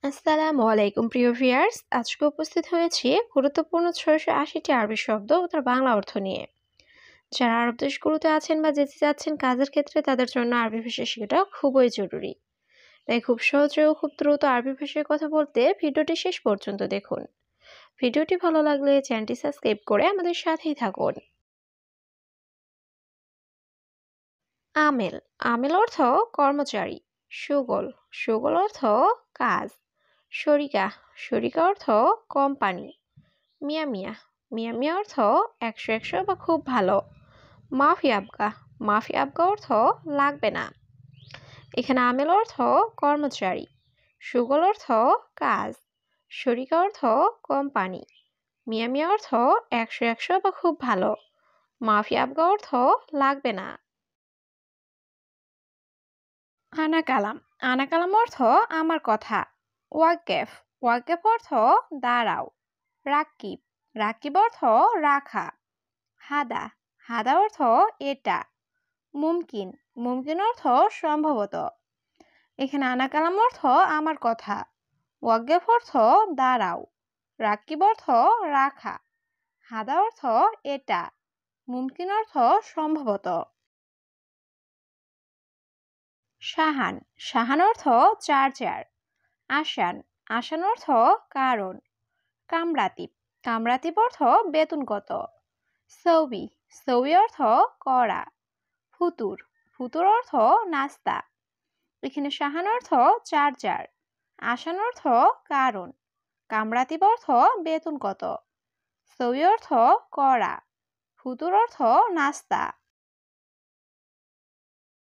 আসসালামু আলাইকুম প্রিয় ভিউয়ার্স, আজকে উপস্থিত হয়েছি গুরুত্বপূর্ণ ৬৮০টি আরবি শব্দ ও তার বাংলা অর্থ নিয়ে। যারা আরব দেশগুলোতে আছেন বা যেতে যাচ্ছেন কাজের ক্ষেত্রে তাদের জন্য আরবি ভাষা শেখাটা খুবই জরুরি। তাই খুব সহজে ও খুব দ্রুত আরবি ভাষায় কথা বলতে ভিডিওটি শেষ পর্যন্ত দেখুন। ভিডিওটি ভালো লাগলে চ্যানেলটি সাবস্ক্রাইব করে আমাদের সাথেই থাকুন। আমেল। আমেল অর্থ কর্মচারী। সুগল। সুগল অর্থ কাজ। শরিকা। শরিকা অর্থ কোম্পানি। মিয়া মিয়া। মিয়া মিয়া অর্থ ১০০ বা খুব ভালো। মাফি আবগা। মাফি আবগা অর্থ লাগবে না। এখানে আমেল অর্থ কর্মচারী। সুগল অর্থ কাজ। শরিকা অর্থ কোম্পানি। মিয়া মিয়া অর্থ ১০০ বা খুব ভালো। মাফি আবগা অর্থ লাগবে না। আনা কালাম। আনা কালাম অর্থ আমার কথা। ওয়াকেফ। ওয়াকেফ অর্থ দাঁড়াও। রাকিব। রাকিব অর্থ রাখা। হাদা। হাদা অর্থ এটা। মুমকিন। মুমকিন অর্থ সম্ভবত। এখানে আনা কালাম অর্থ আমার কথা। ওয়াকেফ অর্থ দাঁড়াও। রাকিব অর্থ রাখা। হাদা অর্থ এটা। মুমকিন অর্থ সম্ভবত। সাহান। সাহান অর্থ চার্জার। আসান। আসান অর্থ কারণ। কামরাতিব। কামরাতিব অর্থ বেতন কত। সৌবি। সৌবি অর্থ করা। ফুতুর। ফুতুর অর্থ নাস্তা। এখানে সাহান অর্থ চার্জার। আসান অর্থ কারণ। কামরাতিব অর্থ বেতন কত। সৌবি অর্থ করা। ফুতুর অর্থ নাস্তা।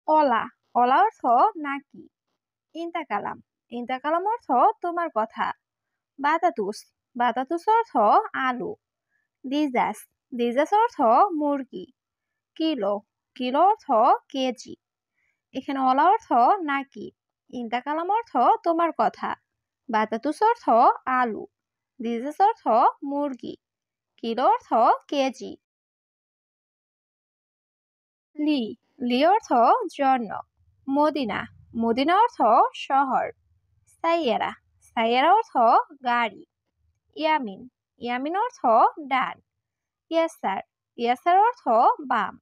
অলা। অলা অর্থ নাকি। ইন্তাকালাম। ইন্তাকালাম অর্থ তোমার কথা। বাতাতুস। বাতাতুস অর্থ আলু। দিজাস। দিজাস অর্থ মুরগি। কিলো। কিলো অর্থ কেজি। এখানে অলা অর্থ নাকি। ইন্তাকালাম অর্থ তোমার কথা। বাতাতুস অর্থ আলু। দিজাস অর্থ মুরগি। কিলো অর্থ কেজি। লি। লি অর্থ জন্য। মদিনা। মদিনা অর্থ শহর। সাইয়ারা। সাইয়ারা অর্থ গাড়ি। ইয়ামিন। ইয়ামিন অর্থ ডান। ইয়াসার। ইয়াসার অর্থ বাম।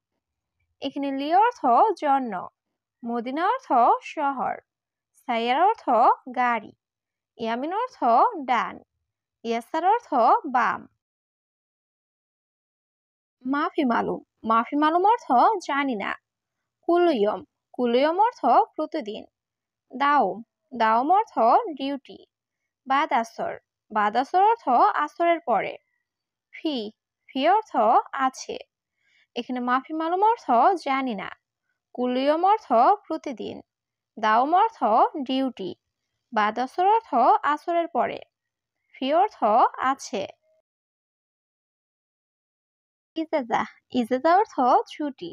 এখানে লি অর্থ জন্য। মদিনা অর্থ শহর। সাইয়ারা অর্থ গাড়ি। ইয়ামিন অর্থ ডান। ইয়াসার অর্থ বাম। মাফি মালুম। মাফি মালুম অর্থ জানি না। কুলইয়ম। কুলইয়ম অর্থ প্রতিদিন। দাওম। দাওম অর্থ ডিউটি। বাদ আসর। বাদ আসর অর্থ আসরের পরে। ফি। ফি অর্থ আছে। এখানে মাফি মালুম অর্থ জানি না। কুলিয়ম অর্থ প্রতিদিন। দাওম অর্থ ডিউটি। বাদ আসর অর্থ আসরের পরে। ফি অর্থ আছে। ইজাজা। ইজাজা অর্থ ছুটি।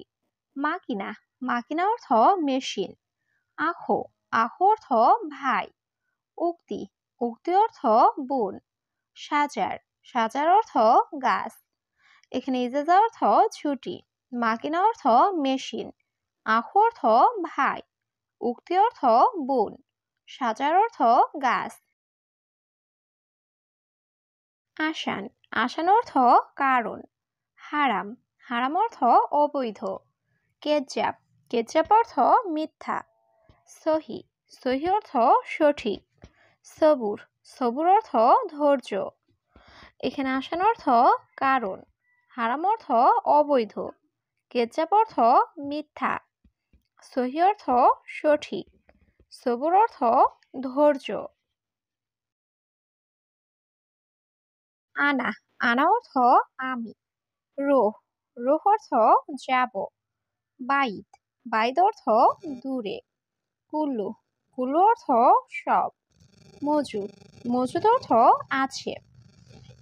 মাকিনা। মাকিনা অর্থ মেশিন। আখো। আখো অর্থ ভাই। উক্তি। উক্তি অর্থ বোন। সাজার। সাজার অর্থ গাছ। এখানে ইজাজা অর্থ ছুটি। মাকিনা অর্থ মেশিন। আখো অর্থ ভাই। উক্তি অর্থ বোন। সাজার অর্থ গাছ। আসান। আসান অর্থ কারণ। হারাম। হারাম অর্থ অবৈধ। কেজ্জাব। কেজ্জাব অর্থ মিথ্যা। সহি। সহি অর্থ সঠিক। সবুর। সবুর অর্থ ধৈর্য। এখানে আসান অর্থ কারণ। হারাম অর্থ অবৈধ। কেজ্জাব অর্থ মিথ্যা। সহি অর্থ সঠিক। সবুর অর্থ ধৈর্য। আনা। আনা অর্থ আমি। রোহ। রোহ অর্থ যাব। বাইদ। বাইদ অর্থ দূরে। কুল্লু। কুল্লু অর্থ সব। মজুদ। মজুদ অর্থ আছে।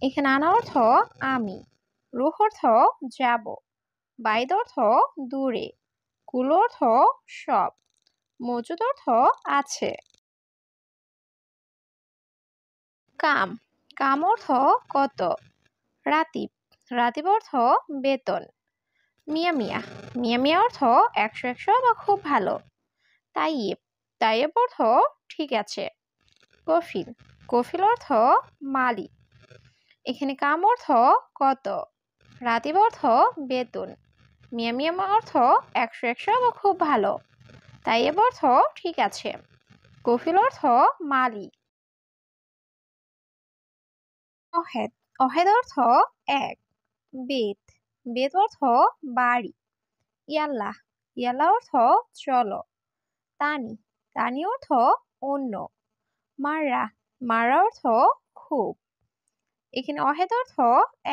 এখানে আনা অর্থ আমি। রুহ অর্থ যাব। বাইদ অর্থ দূরে। কুল্লু অর্থ সব। মজুদ অর্থ আছে। কাম। কাম অর্থ কত। রাতিব। রাতিব অর্থ বেতন। মিয়া মিয়া। মিয়া মিয়া অর্থ ১০০ বা খুব ভালো। তাইয়েব। তাইয়েব অর্থ ঠিক আছে। কফিল কফিল অর্থ মালিক। এখানে কাম অর্থ কত, রাতিব অর্থ বেতন, মিয়া মিয়া অর্থ 100 বা খুব ভালো, তাইয়েব অর্থ ঠিক আছে, কফিল অর্থ মালিক। অহেদ অহেদ অর্থ এক, বেত বেত অর্থ বাড়ি, ইয়াল্লাহ ইয়াল্লাহ অর্থ চলো, তানি তানি অর্থ অন্য, মাররা মাররা অর্থ খুব। এখানে অহেদ অর্থ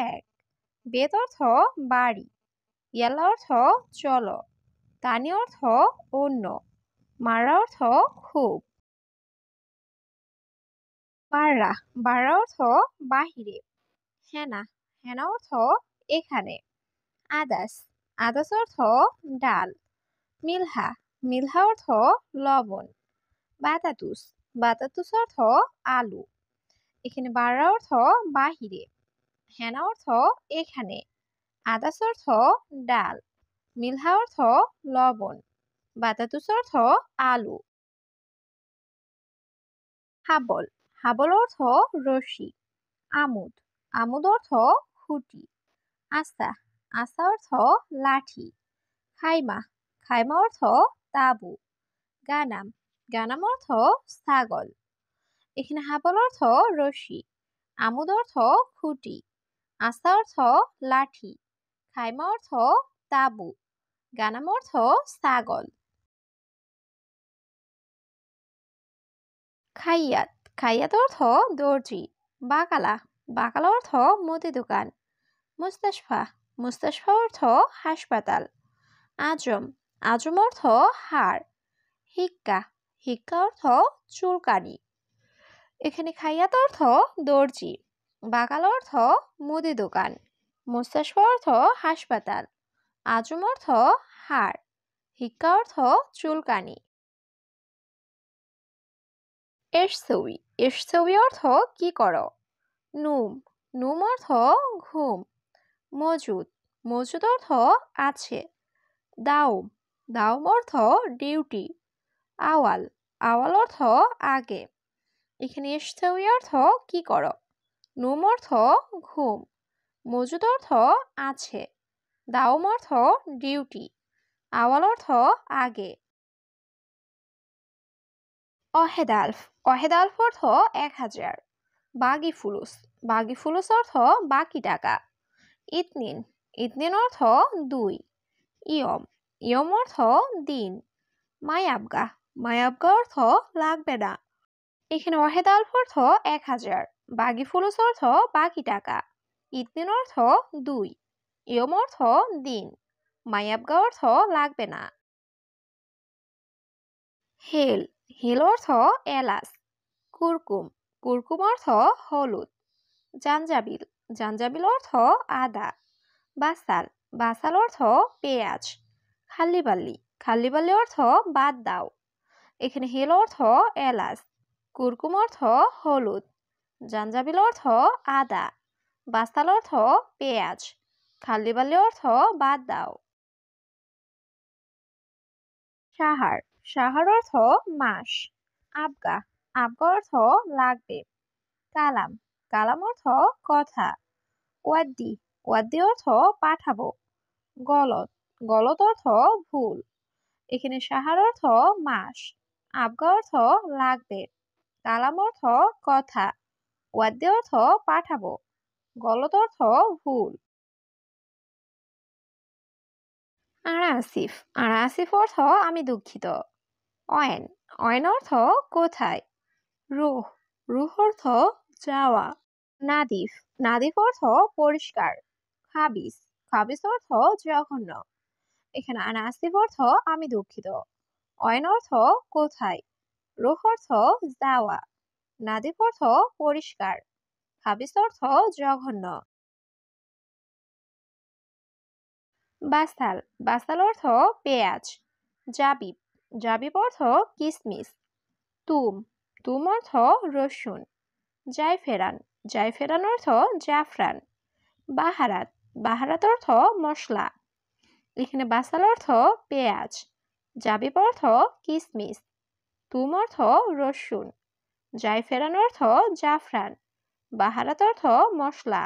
এক, বেত অর্থ বাড়ি, ইয়াল্লাহ অর্থ চলো, তানি অর্থ অন্য, মাররা অর্থ খুব। বাররা বাররা অর্থ বাহিরে, হেনা হেনা অর্থ এখানে, আদাস আদাস অর্থ ডাল, মিলহা মিলহা অর্থ লবণ, বাতাতুস বাতাতুস অর্থ আলু। এখানে বাররা অর্থ বাহিরে, হেনা অর্থ এখানে, আদাস অর্থ ডাল, মিলহা অর্থ লবণ, বাতাতুস অর্থ আলু। হাবল হাবল অর্থ রশি, আমুদ আমুদ অর্থ খুঁটি, আস্তা আস্তা অর্থ লাঠি, খাইমা খাইমা অর্থ তাবু, গানাম গানাম অর্থ ছাগল। এখানে হাবল অর্থ রশি, আমুদ অর্থ খুঁটি, আস্তা অর্থ লাঠি, খাইমা অর্থ তাবু, গানাম অর্থ ছাগল। খাইয়াত খাইয়াত অর্থ দর্জি, বাকালা বাকালা অর্থ মুদি দোকান, মুস্তাশফা মুস্তাশফা অর্থ হাসপাতাল, আজম আজম অর্থ হাড়, হিক্কা হিক্কা অর্থ চুলকানি। এখানে খাইয়াত অর্থ দর্জি, বাকালা অর্থ মুদি দোকান, মুস্তাশফা অর্থ হাসপাতাল, আজম অর্থ হাড়, হিক্কা অর্থ চুলকানি। এরসৌই এরসৌই অর্থ কি করো, নুম নুম অর্থ ঘুম, মজুদ মজুদ অর্থ আছে, দাউম দাউম অর্থ ডিউটি, আওয়াল আওয়াল অর্থ আগে। এখানে এরসৌই অর্থ কি করো, নুম অর্থ ঘুম, মজুদ অর্থ আছে, দাউম অর্থ ডিউটি, আওয়াল অর্থ আগে। অহেদ আলফ অহেদ আলফ অর্থ 1000, বাগি ফুলুস বাগি ফুলুস অর্থ বাকি টাকা, ইতনিন ইতনিন অর্থ 2, ইয়ম ইয়ম অর্থ দিন, মায়াবগা মায়াবগা অর্থ লাগবে না। এখানে অহেদ আলফ অর্থ 1000, বাগি ফুলুস অর্থ বাকি টাকা, ইতনিন অর্থ 2, ইয়ম অর্থ দিন, মায়াবগা অর্থ লাগবে না। হেল হেল অর্থ এলাচ, কুরকুম কুরকুম অর্থ হলুদ, জাঞ্জাবিল জাঞ্জাবিল অর্থ আদা, বাসাল বাসাল অর্থ পেঁয়াজ, খাল্লিবাল্লি খাল্লিবাল্লি অর্থ বাদ দাও। এখানে হেল অর্থ এলাচ, কুরকুম অর্থ হলুদ, জাঞ্জাবিল অর্থ আদা, বাসাল অর্থ পেঁয়াজ, খাল্লিবাল্লি অর্থ বাদ দাও। সাহার সাহার অর্থ মাস, আবগা আবগা অর্থ লাগবে, কালাম কালাম অর্থ কথা, ওয়াদ্দি ওয়াদ্দি অর্থ পাঠাবো, গলত গলত অর্থ ভুল। এখানে সাহার অর্থ মাস, আবগা অর্থ লাগবে, কালাম অর্থ কথা, ওয়াদ্দি অর্থ পাঠাবো, গলত অর্থ ভুল। আরা আসিফ আরা আসিফ অর্থ আমি দুঃখিত, অয়েন অয়েন অর্থ কোথায়, রুহ রুহ অর্থ যাওয়া, নাদিফ নাদিফ অর্থ পরিষ্কার, খাবিস খাবিস অর্থ জঘন্য। এখানে আনা আসিফ অর্থ আমি দুঃখিত, অয়েন অর্থ কোথায়, রুহ অর্থ যাওয়া, নাদিফ অর্থ পরিষ্কার, খাবিস অর্থ জঘন্য। বাসাল বাসাল অর্থ পেঁয়াজ, জাবিব জাবিব অর্থ কিসমিস, তুম তুম অর্থ রসুন, জায়ফেরান জায়ফেরান অর্থ জাফরান, বাহারাত বাহারাত অর্থ মশলা। এখানে বাসাল অর্থ পেঁয়াজ, জাবিব অর্থ কিসমিস, তুম অর্থ রসুন, জাইফেরান অর্থ জাফরান। বাহারাত অর্থ মশলা।